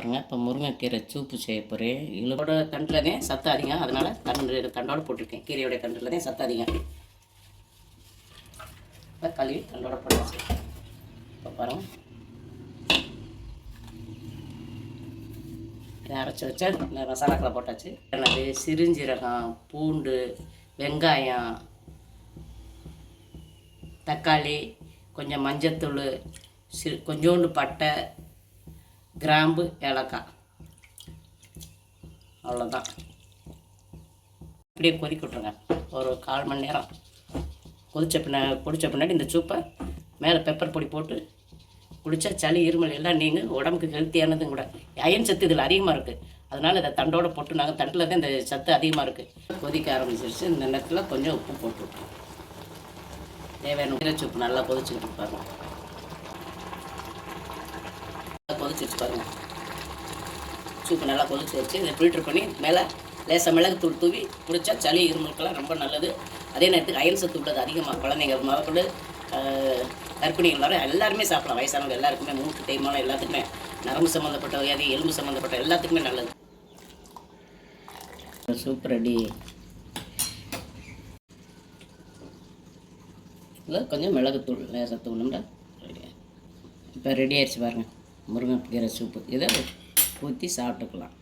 பாருங்கள். இப்போ முருங்கைக்கீரை சூப்பு செய்ய போகிறேன். இதோட தண்டில் தான் சத்து அதிகம், அதனால் தண்டோடு போட்டிருக்கேன். கீரையோடைய தண்டில் தான் சத்து அதிகம். இப்போ கழுவி தண்டோட போட்டாச்சு. இப்போ பாருங்கள், இதை அரைச்சி வச்சா இந்த மசாலாக்களை போட்டாச்சு. என்னது சிறுஞ்சீரகம், பூண்டு, வெங்காயம், தக்காளி, கொஞ்சம் மஞ்சத்தூள், கொஞ்சோண்டு பட்டை, கிராம்பு, ஏலக்காய், அவ்வளோதான். இப்படியே கொதிக்க விட்ருங்க. ஒரு 1/4 மணி நேரம் பொடிச்ச பின்னாடி இந்த சூப்பை மேலே பெப்பர் பொடி போட்டு குடித்தா சளி, இருமல் எல்லாம் நீங்கள் உடம்புக்கு ஹெல்த்தியானதும் கூட. அயன் சத்து இதில் அதிகமாக இருக்குது. அதனால் இதை தண்டோடு போட்டு நாங்கள் தண்டில் தான் இந்த சத்து அதிகமாக இருக்குது. கொதிக்க ஆரம்பிச்சிருச்சு. இந்த நேரத்தில் கொஞ்சம் உப்பு போட்டு விட்ருவோம். தேவையான கீரை சூப்பு நல்லா கொதிச்சுக்கிட்டு பாருங்கள். கொதிச்சிருச்சு பாருங்கள். சூப்பு நல்லா கொதிச்சு வச்சு இதை ஃபில்ட்ரு பண்ணி மேலே லேசாக மிளகுத்தூள் தூவி குடித்தா சளி, இருமலுக்கெல்லாம் ரொம்ப நல்லது. அதே நேரத்துக்கு அயன் சத்து உள்ளது அதிகமாக. குழந்தைங்க முதற்கொண்டு கர்ப்பிணிகள் வர எல்லாருமே சாப்பிடலாம். வயசானவங்க எல்லாருக்குமே, மூட்டு தேய்மானம் எல்லாத்துக்குமே, நரம்பு சம்மந்தப்பட்ட வியாதி, எலும்பு சம்மந்தப்பட்ட எல்லாத்துக்குமே நல்லது. Soup ready. இதில் கொஞ்சம் மிளகுத்தூள் லேசாக தூணும்டா ரெடி. இப்போ ரெடி ஆகிடுச்சு பாருங்கள் முருங்கைக்கீரை சூப்பு. இதை ஊற்றி சாப்பிட்டுக்கலாம்.